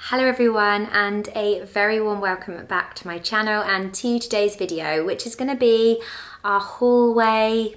Hello everyone, and a very warm welcome back to my channel and to today's video, which is going to be our hallway,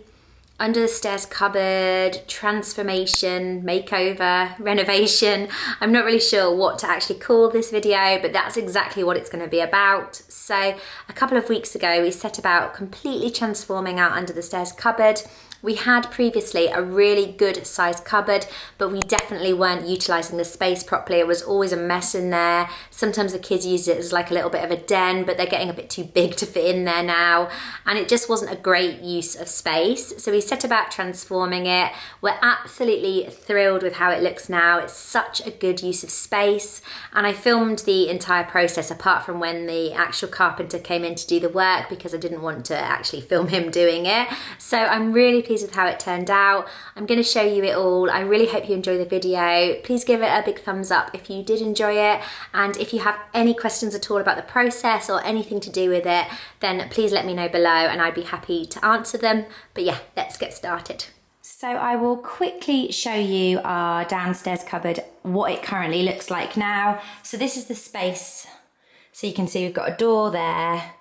under the stairs cupboard, transformation, makeover, renovation. I'm not really sure what to actually call this video, but that's exactly what it's going to be about. So a couple of weeks ago we set about completely transforming our under the stairs cupboard. We had previously a really good sized cupboard, but we definitely weren't utilising the space properly. It was always a mess in there. Sometimes the kids use it as like a little bit of a den, but they're getting a bit too big to fit in there now. And it just wasn't a great use of space. So we set about transforming it. We're absolutely thrilled with how it looks now. It's such a good use of space. And I filmed the entire process apart from when the actual carpenter came in to do the work, because I didn't want to actually film him doing it. So I'm really pleased with how it turned out. I'm going to show you it all. I really hope you enjoy the video. Please give it a big thumbs up if you did enjoy it, and if you have any questions at all about the process or anything to do with it, then please let me know below and I'd be happy to answer them. But yeah, let's get started. So I will quickly show you our downstairs cupboard, what it currently looks like now. So this is the space. So you can see we've got a door there,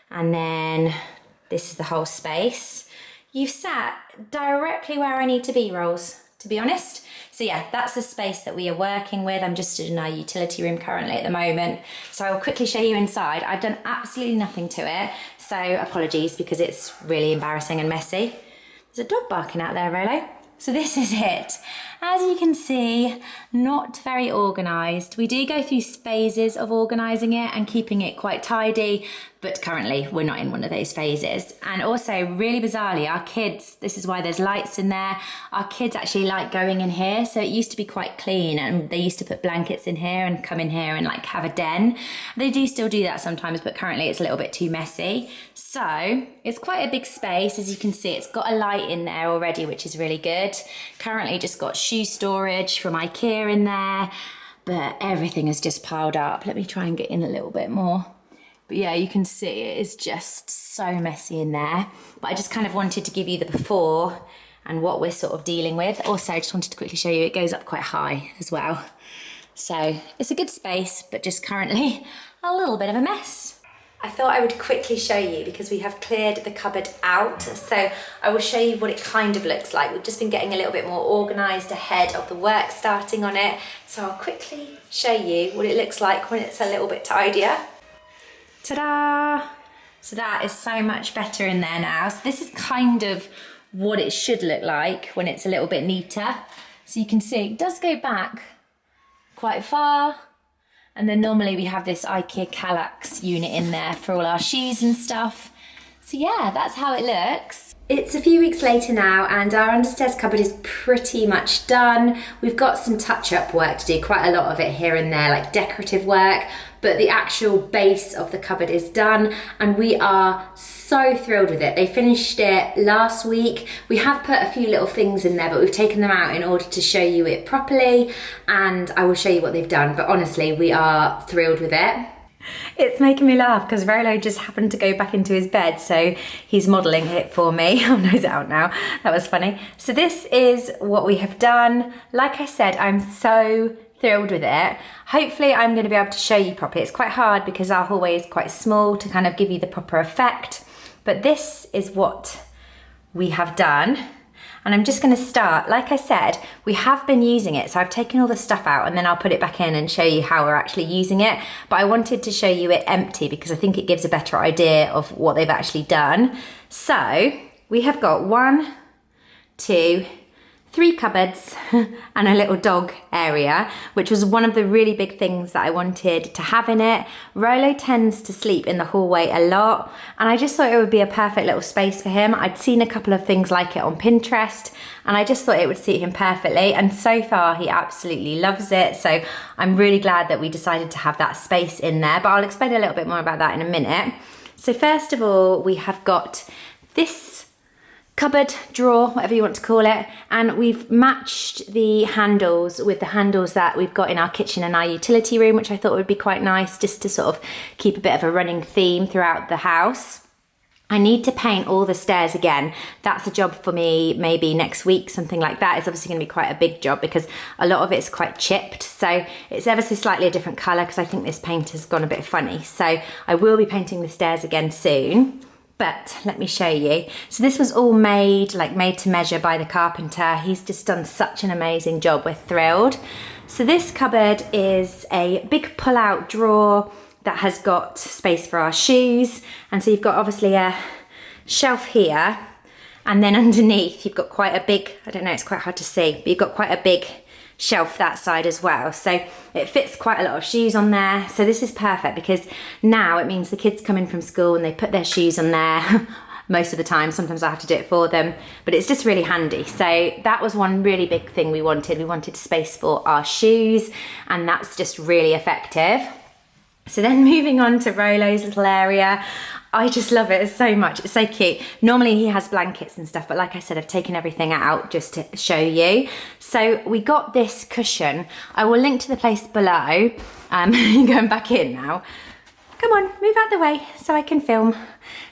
and then this is the whole space. You've sat directly where I need to be, Rolls, to be honest. So yeah, that's the space that we are working with. I'm just in our utility room currently at the moment. So I'll quickly show you inside. I've done absolutely nothing to it, so apologies because it's really embarrassing and messy. There's a dog barking out there, Rolo. So this is it. As you can see, not very organised. We do go through phases of organising it and keeping it quite tidy, but currently we're not in one of those phases. And also, really bizarrely, our kids, this is why there's lights in there, our kids actually like going in here. So it used to be quite clean, and they used to put blankets in here and come in here and like have a den. They do still do that sometimes, but currently it's a little bit too messy. So it's quite a big space. As you can see, it's got a light in there already, which is really good. Currently just got shoe storage from IKEA in there, but everything is just piled up. Let me try and get in a little bit more. But yeah, you can see it is just so messy in there. But I just kind of wanted to give you the before and what we're sort of dealing with. Also, I just wanted to quickly show you it goes up quite high as well. So it's a good space, but just currently a little bit of a mess. I thought I would quickly show you because we have cleared the cupboard out. So I will show you what it kind of looks like. We've just been getting a little bit more organised ahead of the work starting on it. So I'll quickly show you what it looks like when it's a little bit tidier. Ta-da! So that is so much better in there now. So this is kind of what it should look like when it's a little bit neater. So you can see it does go back quite far. And then normally we have this IKEA Kallax unit in there for all our shoes and stuff. So yeah, that's how it looks. It's a few weeks later now, and our understairs cupboard is pretty much done. We've got some touch-up work to do, quite a lot of it here and there, like decorative work, but the actual base of the cupboard is done, and we are so thrilled with it. They finished it last week. We have put a few little things in there, but we've taken them out in order to show you it properly, and I will show you what they've done, but honestly, we are thrilled with it. It's making me laugh because Rolo just happened to go back into his bed, so he's modelling it for me. I'll nose it out now. That was funny. So this is what we have done. Like I said, I'm so thrilled with it. Hopefully I'm going to be able to show you properly. It's quite hard because our hallway is quite small to kind of give you the proper effect, but this is what we have done. And I'm just going to start, like I said, we have been using it, so I've taken all the stuff out and then I'll put it back in and show you how we're actually using it. But I wanted to show you it empty because I think it gives a better idea of what they've actually done. So we have got 1, 2, 3 cupboards and a little dog area, which was one of the really big things that I wanted to have in it. Rolo tends to sleep in the hallway a lot, and I just thought it would be a perfect little space for him. I'd seen a couple of things like it on Pinterest, and I just thought it would suit him perfectly, and so far he absolutely loves it. So I'm really glad that we decided to have that space in there, but I'll explain a little bit more about that in a minute. So first of all, we have got this cupboard, drawer, whatever you want to call it, and we've matched the handles with the handles that we've got in our kitchen and our utility room, which I thought would be quite nice just to sort of keep a bit of a running theme throughout the house. I need to paint all the stairs again. That's a job for me maybe next week, something like that. It's obviously going to be quite a big job because a lot of it's quite chipped. So it's ever so slightly a different colour because I think this paint has gone a bit funny. So I will be painting the stairs again soon. But let me show you. So this was all made to measure by the carpenter. He's just done such an amazing job. We're thrilled. So this cupboard is a big pull-out drawer that has got space for our shoes. And so you've got obviously a shelf here, and then underneath you've got quite a big, I don't know, it's quite hard to see, but you've got quite a big shelf that side as well. So it fits quite a lot of shoes on there. So this is perfect because now it means the kids come in from school and they put their shoes on there most of the time. Sometimes I have to do it for them, but it's just really handy. So that was one really big thing we wanted. We wanted space for our shoes, and that's just really effective. So then moving on to Rolo's little area, I just love it so much. It's so cute. Normally he has blankets and stuff, but like I said, I've taken everything out just to show you. So we got this cushion. I will link to the place below. Going back in now. Come on, move out the way so I can film.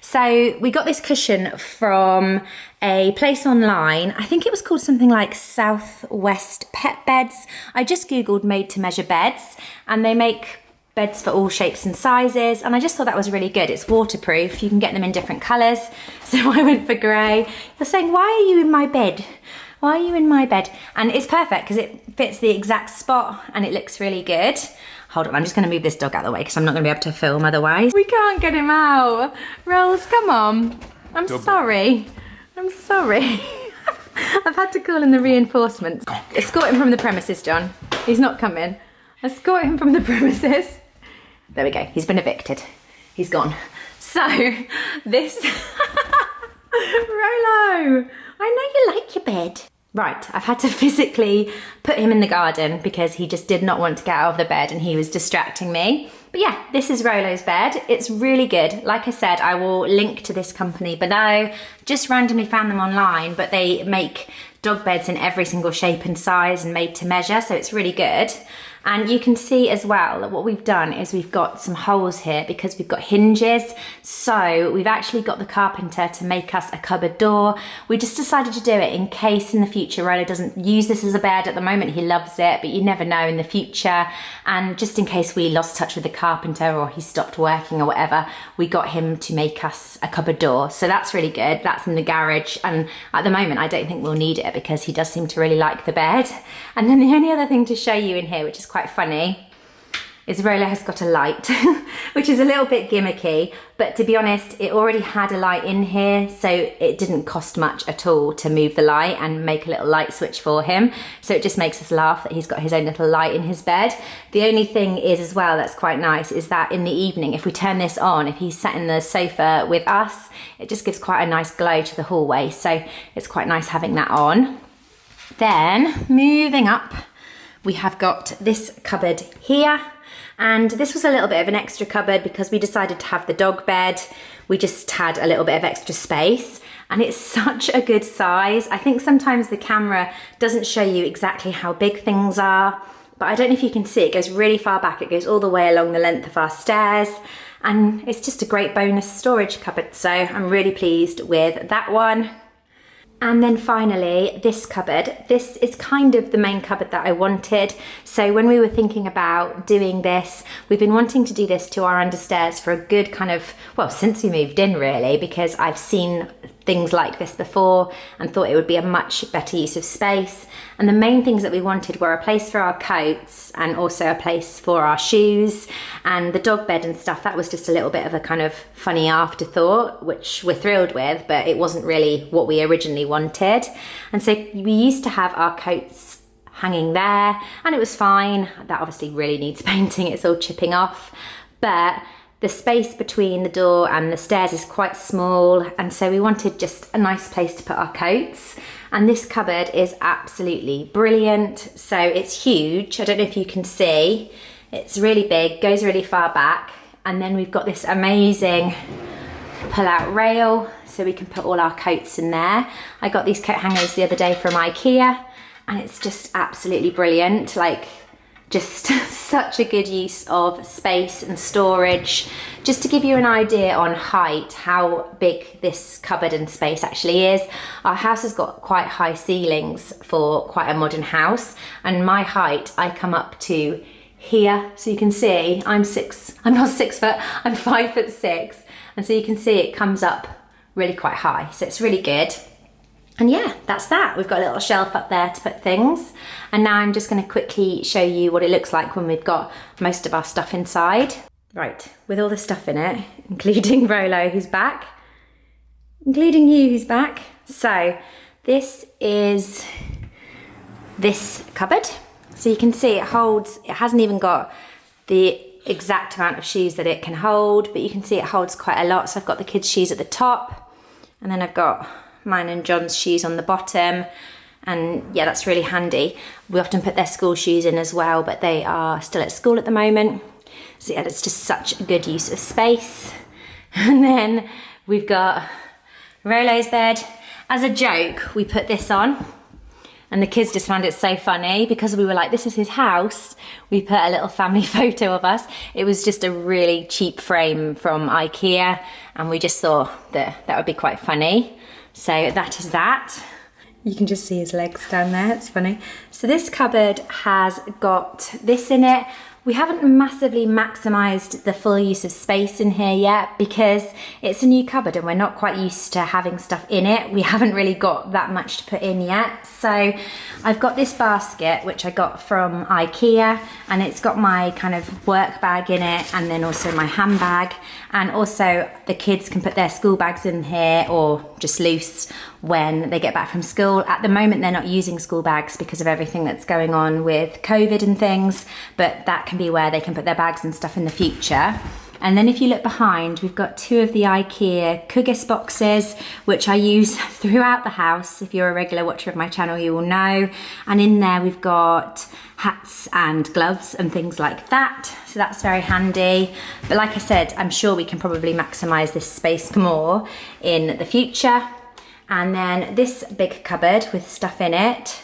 So we got this cushion from a place online. I think it was called something like Southwest Pet Beds. I just Googled made to measure beds, and they make beds for all shapes and sizes, and I just thought that was really good. It's waterproof, you can get them in different colours, so I went for grey. You're saying, why are you in my bed? Why are you in my bed? And it's perfect because it fits the exact spot and it looks really good. Hold on, I'm just going to move this dog out of the way because I'm not going to be able to film otherwise. We can't get him out. Rolls, come on. I'm sorry. I'm sorry. I've had to call in the reinforcements. Escort him from the premises, John. He's not coming. Escort him from the premises. There we go, he's been evicted. He's gone. So, this... Rolo, I know you like your bed. Right, I've had to physically put him in the garden because he just did not want to get out of the bed and he was distracting me. But yeah, this is Rolo's bed. It's really good. Like I said, I will link to this company below. Just randomly found them online, but they make dog beds in every single shape and size and made to measure, so it's really good. And you can see as well that what we've done is we've got some holes here because we've got hinges. So we've actually got the carpenter to make us a cupboard door. We just decided to do it in case in the future Rolo doesn't use this as a bed. At the moment he loves it, but you never know in the future. And just in case we lost touch with the carpenter or he stopped working or whatever, we got him to make us a cupboard door. So that's really good. That's in the garage. And at the moment I don't think we'll need it because he does seem to really like the bed. And then the only other thing to show you in here, which is quite funny, is Rolo has got a light, which is a little bit gimmicky, but to be honest, it already had a light in here, so it didn't cost much at all to move the light and make a little light switch for him. So it just makes us laugh that he's got his own little light in his bed. The only thing is as well that's quite nice is that in the evening, if we turn this on, if he's sat in the sofa with us, it just gives quite a nice glow to the hallway. So it's quite nice having that on. Then moving up, we have got this cupboard here. And this was a little bit of an extra cupboard because we decided to have the dog bed. We just had a little bit of extra space and it's such a good size. I think sometimes the camera doesn't show you exactly how big things are, but I don't know if you can see, it goes really far back. It goes all the way along the length of our stairs and it's just a great bonus storage cupboard. So I'm really pleased with that one. And then finally, this cupboard. This is kind of the main cupboard that I wanted. So when we were thinking about doing this, we've been wanting to do this to our understairs for a good kind of, well, since we moved in really, because I've seen things like this before and thought it would be a much better use of space. And the main things that we wanted were a place for our coats and also a place for our shoes, and the dog bed and stuff. That was just a little bit of a kind of funny afterthought, which we're thrilled with, but it wasn't really what we originally wanted. And so we used to have our coats hanging there and it was fine. That obviously really needs painting. It's all chipping off, but the space between the door and the stairs is quite small, and so we wanted just a nice place to put our coats. And this cupboard is absolutely brilliant. So it's huge. I don't know if you can see. It's really big, goes really far back. And then we've got this amazing pull-out rail so we can put all our coats in there. I got these coat hangers the other day from IKEA and it's just absolutely brilliant. Like, Just such a good use of space and storage. Just to give you an idea on height, how big this cupboard and space actually is. Our house has got quite high ceilings for quite a modern house, and my height, I come up to here. So you can see I'm not 6 foot, I'm 5'6". And so you can see it comes up really quite high. So it's really good. And yeah, that's that. We've got a little shelf up there to put things. And now I'm just going to quickly show you what it looks like when we've got most of our stuff inside. Right, with all the stuff in it, including Rolo, who's back, including you, who's back. So this is this cupboard. So you can see it hasn't even got the exact amount of shoes that it can hold, but you can see it holds quite a lot. So I've got the kids' shoes at the top, and then I've got mine and John's shoes on the bottom, and yeah, that's really handy. We often put their school shoes in as well, but they are still at school at the moment. So yeah, it's just such a good use of space. And then we've got Rolo's bed. As a joke, we put this on, and the kids just found it so funny because we were like, this is his house. We put a little family photo of us. It was just a really cheap frame from IKEA, and we just thought that that would be quite funny. So that is that. You can just see his legs down there, it's funny. So this cupboard has got this in it. We haven't massively maximised the full use of space in here yet because it's a new cupboard and we're not quite used to having stuff in it. We haven't really got that much to put in yet. So I've got this basket, which I got from IKEA, and it's got my kind of work bag in it, and then also my handbag. And also the kids can put their school bags in here or just loose when they get back from school. At the moment, they're not using school bags because of everything that's going on with COVID and things, but that can be where they can put their bags and stuff in the future. And then if you look behind, we've got 2 of the IKEA Kuggis boxes, which I use throughout the house. If you're a regular watcher of my channel, you will know. And in there we've got hats and gloves and things like that. So that's very handy. But like I said, I'm sure we can probably maximise this space more in the future. And then this big cupboard with stuff in it.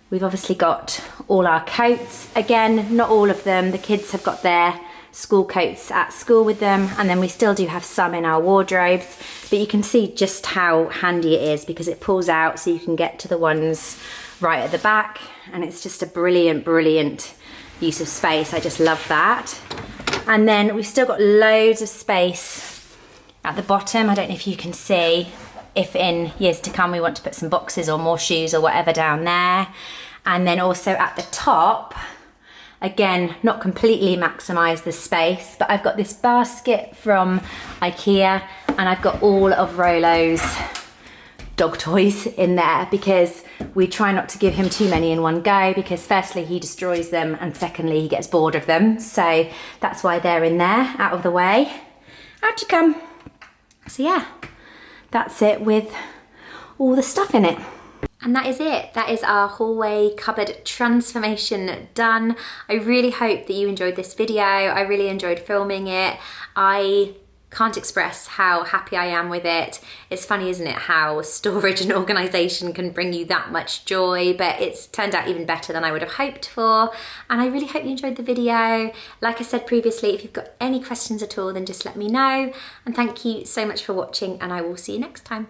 We've obviously got all our coats. Again, not all of them. The kids have got their school coats at school with them, and then we still do have some in our wardrobes, but you can see just how handy it is because it pulls out so you can get to the ones right at the back, and it's just a brilliant use of space. I just love that. And then we've still got loads of space at the bottom. I don't know if you can see, if in years to come we want to put some boxes or more shoes or whatever down there. And then also at the top, again, not completely maximise the space, but I've got this basket from IKEA, and I've got all of Rolo's dog toys in there because we try not to give him too many in one go because firstly he destroys them and secondly he gets bored of them. So that's why they're in there, out of the way. Out you come. So yeah, that's it with all the stuff in it. And that is it. That is our hallway cupboard transformation done. I really hope that you enjoyed this video. I really enjoyed filming it. I can't express how happy I am with it. It's funny, isn't it, how storage and organisation can bring you that much joy, but it's turned out even better than I would have hoped for. And I really hope you enjoyed the video. Like I said previously, if you've got any questions at all, then just let me know. And thank you so much for watching, and I will see you next time.